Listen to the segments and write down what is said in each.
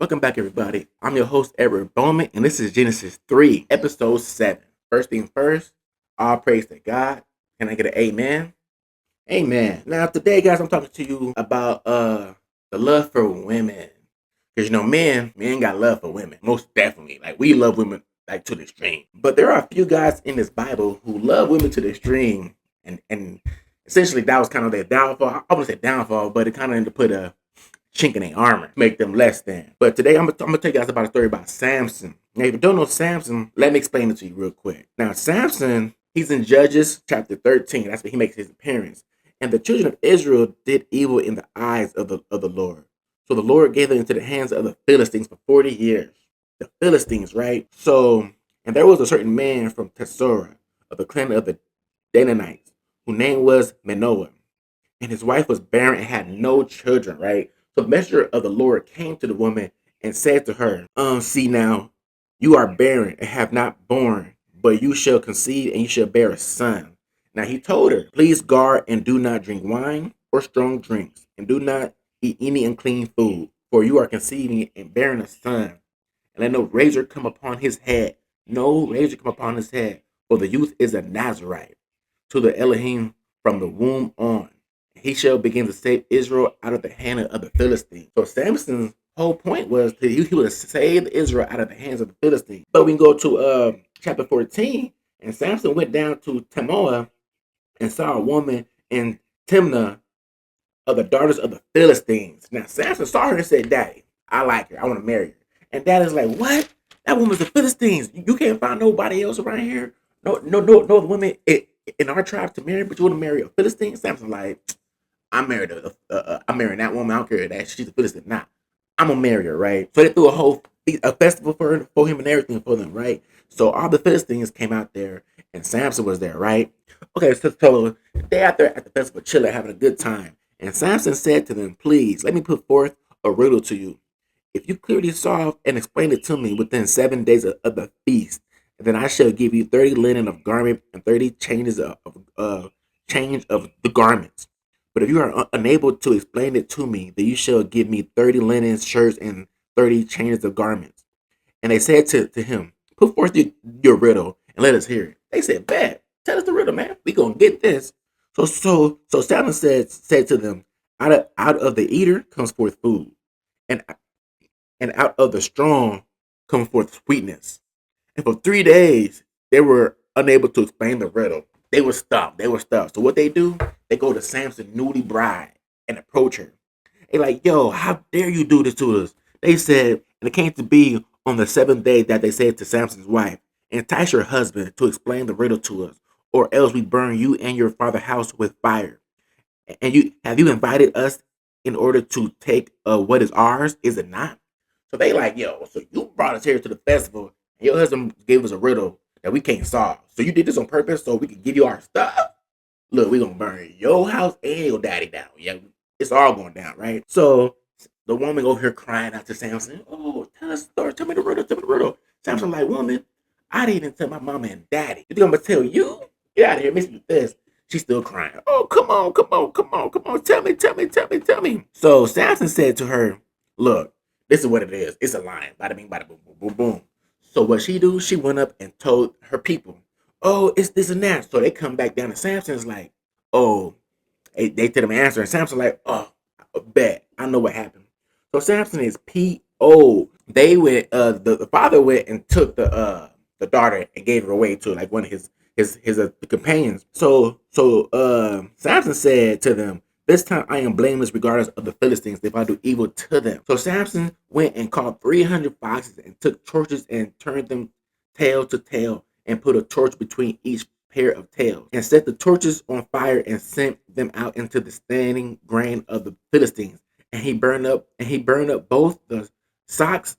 Welcome back, everybody. I'm your host, Edward Bowman, and this is Genesis 3, Episode 7. First thing first, all praise to God. Can I get an amen? Amen. Now, today, guys, I'm talking to you about the love for women. Because, men got love for women. Most definitely. Like, we love women, like, to the extreme. But there are a few guys in this Bible who love women to the extreme. And essentially, that was kind of their downfall. I wouldn't say downfall, but it kind of ended to put a chink in their armor, make them less than. But today I'm gonna tell you guys about a story about Samson. Now, if you don't know Samson, let me explain it to you real quick. Now, Samson, he's in Judges chapter 13. That's where he makes his appearance. And the children of Israel did evil in the eyes of the Lord. So the Lord gave them into the hands of the Philistines for 40 years. The Philistines, right? So, and there was a certain man from Tessora of the clan of the Danaanites, whose name was Manoah. And his wife was barren and had no children, right? So the messenger of the Lord came to the woman and said to her, see now, you are barren and have not borne, but you shall conceive and you shall bear a son. Now he told her, please guard and do not drink wine or strong drinks, and do not eat any unclean food, for you are conceiving and bearing a son. And let no razor come upon his head, no razor come upon his head, for the youth is a Nazarite to the Elohim from the womb on. He shall begin to save Israel out of the hand of the Philistines. So Samson's whole point was that he would save Israel out of the hands of the Philistines. But we can go to chapter 14, and Samson went down to Temoah and saw a woman in Timnah of the daughters of the Philistines. Now Samson saw her and said, Daddy, I like her. I want to marry her. And Daddy's like, what? That woman's the Philistines. You can't find nobody else around here. No other women in our tribe to marry, but you want to marry a Philistine? Samson's like, I'm married I'm marrying that woman. I don't care that she's a Philistine. Nah, I'm gonna marry her, right? So they threw a festival for him and everything for them, right? So all the Philistines came out there, and Samson was there, right? Okay, so they out there at the festival, chilling, having a good time. And Samson said to them, "Please let me put forth a riddle to you. If you clearly solve and explain it to me within 7 days of the feast, then I shall give you 30 linen of garment and 30 changes of change of the garments. But if you are unable to explain it to me, then you shall give me 30 linen shirts and 30 changes of garments." And they said to him, put forth your riddle and let us hear it. They said, bet, tell us the riddle, man. We gonna get this. So Samson said to them, out of the eater comes forth food, and out of the strong comes forth sweetness. And for 3 days they were unable to explain the riddle. They were stumped. So what they do, they go to Samson's newly bride and approach her. They like, yo, how dare you do this to us? They said, and it came to be on the 7th day that they said to Samson's wife, entice your husband to explain the riddle to us, or else we burn you and your father's house with fire. And you invited us in order to take what is ours, is it not? So they like, yo, so you brought us here to the festival, and your husband gave us a riddle that we can't solve. So you did this on purpose so we could give you our stuff? Look, we gonna burn your house and your daddy down. Yeah, it's all going down, right? So the woman over here crying out to Samson, oh, tell us the story, tell me the riddle. Samson like, woman, I didn't even tell my mama and daddy. You think I'm gonna tell you? Get out of here, miss me with this. She's still crying. Oh, come on. Tell me. So Samson said to her, look, this is what it is. It's a lion. Bada bing, bada boom, boom, boom, boom. So what she do? She went up and told her people, oh, it's this and that. So they come back down, and Samson's like, oh, they tell them answer, and Samson's like, oh, I bet I know what happened. So Samson is P.O. They went, the father went and took the daughter and gave her away to like one of his companions. So Samson said to them, this time I am blameless regardless of the Philistines if I do evil to them. So Samson went and caught 300 foxes and took torches and turned them tail to tail and put a torch between each pair of tails and set the torches on fire and sent them out into the standing grain of the Philistines. And he burned up both the socks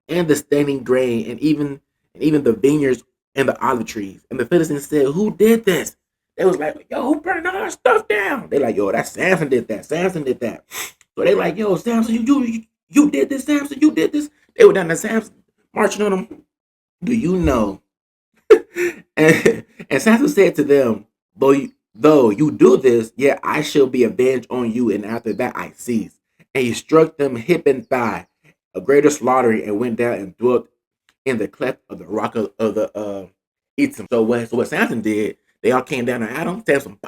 and the standing grain and even the vineyards and the olive trees. And the Philistines said, who did this? They was like, yo, who burned all our stuff down? They like, yo, that Samson did that. So they like, yo, Samson, you did this, Samson, you did this. They were down there, Samson, marching on them. Do you know? and Samson said to them, though you do this, yet I shall be avenged on you, and after that I cease. And he struck them hip and thigh, a greater slaughtering, and went down and dwelt in the cleft of the rock of the Etam. So what Samson did, they all came down to Adam. Samson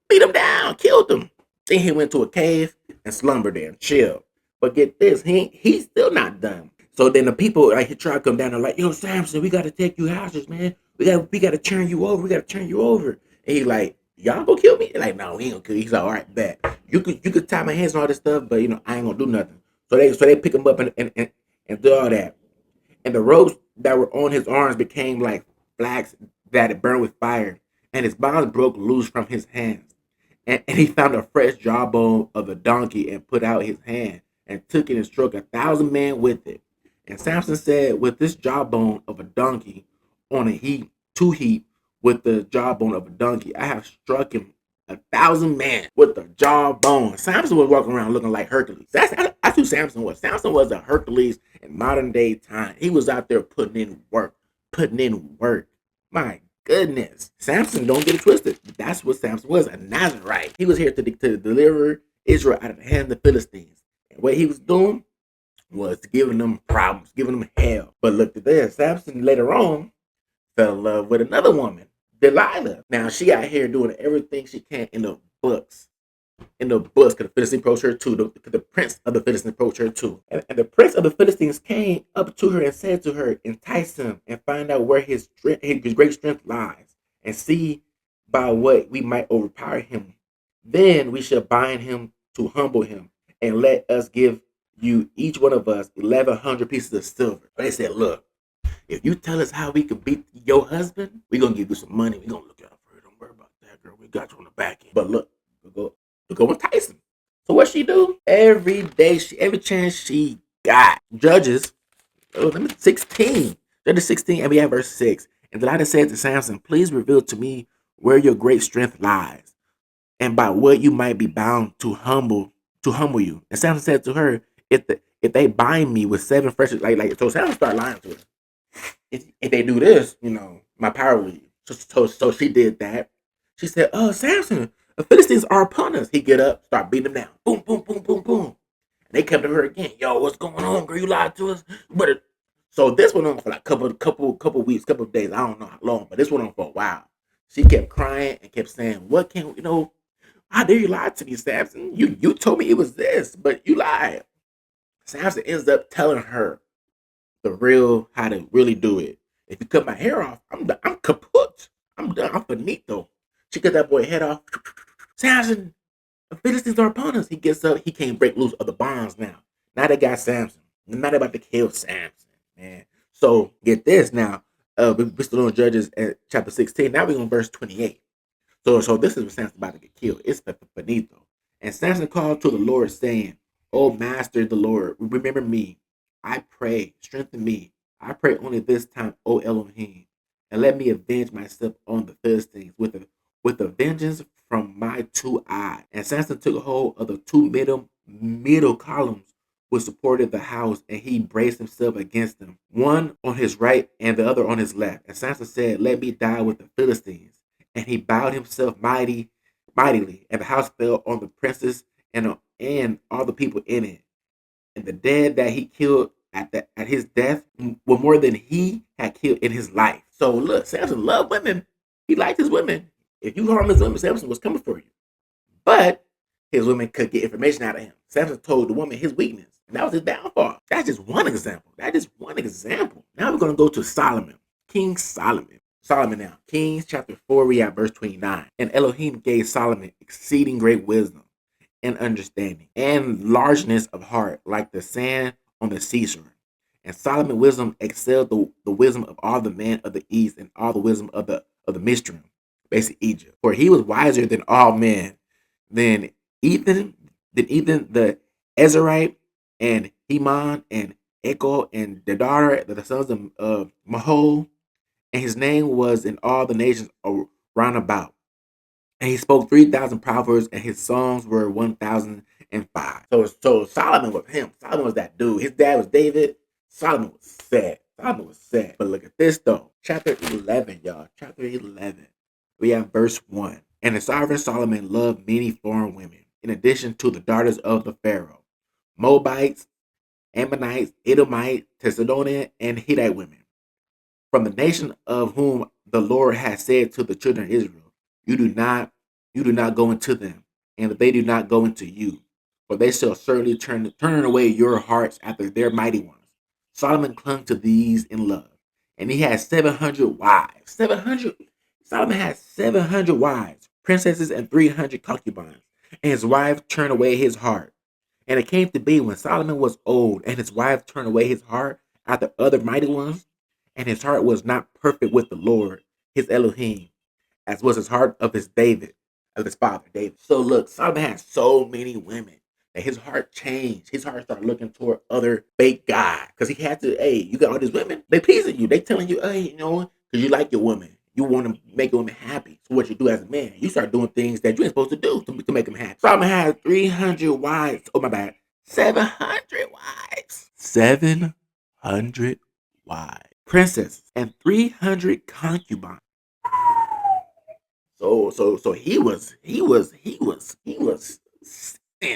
beat him down, killed him. Then he went to a cave and slumbered there and chilled. But get this, he's still not done. So then the people like he tried to come down and like, yo, Samson, we gotta take you houses, man. We gotta turn you over. We gotta turn you over. And he like, y'all gonna kill me? They're like, no, we ain't gonna kill you. He's like, all right, bet. You could tie my hands and all this stuff, but I ain't gonna do nothing. So they pick him up and do all that. And the ropes that were on his arms became like flax that had burned with fire, and his bonds broke loose from his hands. And he found a fresh jawbone of a donkey and put out his hand and took it and struck 1,000 men with it. And Samson said, with this jawbone of a donkey on a heap, two heap, with the jawbone of a donkey, I have struck him 1,000 men with the jawbone. Samson was walking around looking like Hercules. That's who Samson was. Samson was a Hercules in modern day time. He was out there putting in work, putting in work. My goodness. Samson, don't get it twisted. That's what Samson was, a Nazarite. He was here to deliver Israel out of the hand of the Philistines. And what he was doing was giving them problems, giving them hell. But look at this. Samson later on fell in love with another woman, Delilah. Now she out here doing everything she can in the books. In the books, because the Philistines approached her too. The prince of the Philistines approached her too. And the prince of the Philistines came up to her and said to her, entice him and find out where his great strength lies, and see by what we might overpower him. Then we shall bind him to humble him, and let us give you each one of us 1,100 pieces of silver. They said, look, if you tell us how we can beat your husband, we're going to give you some money. We're going to look out for you. Don't worry about that, girl. We got you on the back end. But look, we'll go entice him. So what she do? Every day, every chance she got. Judges, 16. Judges 16, and we have verse 6. And Delilah said to Samson, please reveal to me where your great strength lies, and by what you might be bound to humble you. And Samson said to her, if they bind me with 7 fresh, so Samson started lying to her. If they do this, my power will leave. So she did that. She said, oh, Samson, the Philistines are upon us. He get up, start beating them down. Boom, boom, boom, boom, boom. And they come to her again. Yo, what's going on, girl? You lied to us. So this went on for like couple weeks, couple of days. I don't know how long, but this went on for a while. She kept crying and kept saying, what can how dare you lie to me, Samson? You told me it was this, but you lied. Samson ends up telling her how to really do it. If you cut my hair off, I'm kaput. I'm done. I'm finito. She cut that boy head off. Samson, the Philistines are upon us. He gets up. He can't break loose of the bonds now. Now they got Samson. Now they're about to kill Samson, man. So get this now. We're still on Judges at chapter 16. Now we're on verse 28. So this is when Samson's about to get killed. It's finito. And Samson called to the Lord, saying, "Oh, Master, the Lord, remember me. I pray, strengthen me. I pray only this time, O Elohim, and let me avenge myself on the Philistines with a vengeance from my 2 eyes." And Samson took hold of the 2 middle columns which supported the house, and he braced himself against them, one on his right and the other on his left. And Samson said, "Let me die with the Philistines." And he bowed himself mightily, and the house fell on the princes and all the people in it. And the dead that he killed at his death were more than he had killed in his life. So look, Samson loved women. He liked his women. If you harm his women, Samson was coming for you. But his women could get information out of him. Samson told the woman his weakness, and that was his downfall. That's just one example. Now we're going to go to Solomon, King Solomon. Solomon now, Kings chapter 4, we have verse 29. And Elohim gave Solomon exceeding great wisdom and understanding and largeness of heart, like the sand on the seashore. And Solomon's wisdom excelled the wisdom of all the men of the east and all the wisdom of the Mistrim, basically Egypt. For he was wiser than all men, than Ethan the Ezrahite, and Heman, and Echo, and Dedar, the sons of Mahol. And his name was in all the nations around about. And he spoke 3,000 proverbs, and his songs were 1,005. So Solomon was him. Solomon was that dude. His dad was David. Solomon was sad. But look at this though. Chapter 11, y'all. Chapter 11. We have verse 1. And the sovereign Solomon loved many foreign women, in addition to the daughters of the Pharaoh, Moabites, Ammonites, Edomite, Thessalonian, and Hittite women, from the nation of whom the Lord has said to the children of Israel, you do not go into them, and they do not go into you, for they shall certainly turn away your hearts after their mighty ones. Solomon clung to these in love, and he had 700 wives. 700. Solomon had 700 wives, princesses, and 300 concubines, and his wife turned away his heart. And it came to be when Solomon was old, and his wife turned away his heart after other mighty ones, and his heart was not perfect with the Lord, his Elohim, as was his heart of his father David. So look, Solomon had so many women that his heart changed. His heart started looking toward other fake gods. Because he had to, hey, you got all these women, they pleasing you. They telling you, hey, because you like your woman. You want to make a woman happy. So what you do as a man, you start doing things that you ain't supposed to do to make them happy. Solomon had 300 wives. Oh my bad. 700 wives. 700 wives. Princesses and 300 concubines. So he was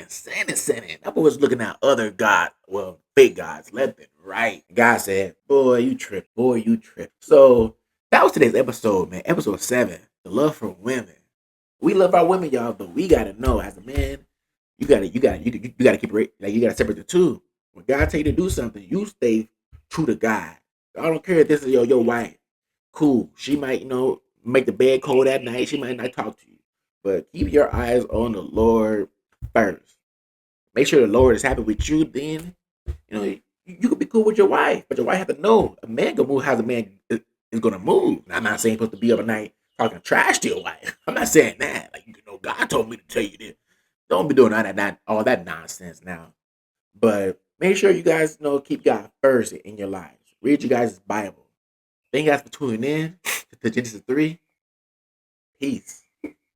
sinning. That boy was looking at other gods, well, fake gods, left and right. God said, "Boy, you trip. Boy, you trip." So that was today's episode, man. Episode 7, the love for women. We love our women, y'all, but we gotta know as a man, you gotta keep it like you gotta separate the two. When God tell you to do something, you stay true to God. I don't care if this is your wife. Cool. She might, make the bed cold at night. She might not talk to you. But keep your eyes on the Lord first. Make sure the Lord is happy with you. Then, you could be cool with your wife. But your wife have to know a man gonna move how the man is gonna move. Now, I'm not saying you're supposed to be up at night talking trash to your wife. I'm not saying that. Like, God told me to tell you this. Don't be doing all that nonsense now. But make sure you guys keep God first in your lives. Read you guys' Bible. Thank you guys for tuning in to Genesis 3. Peace.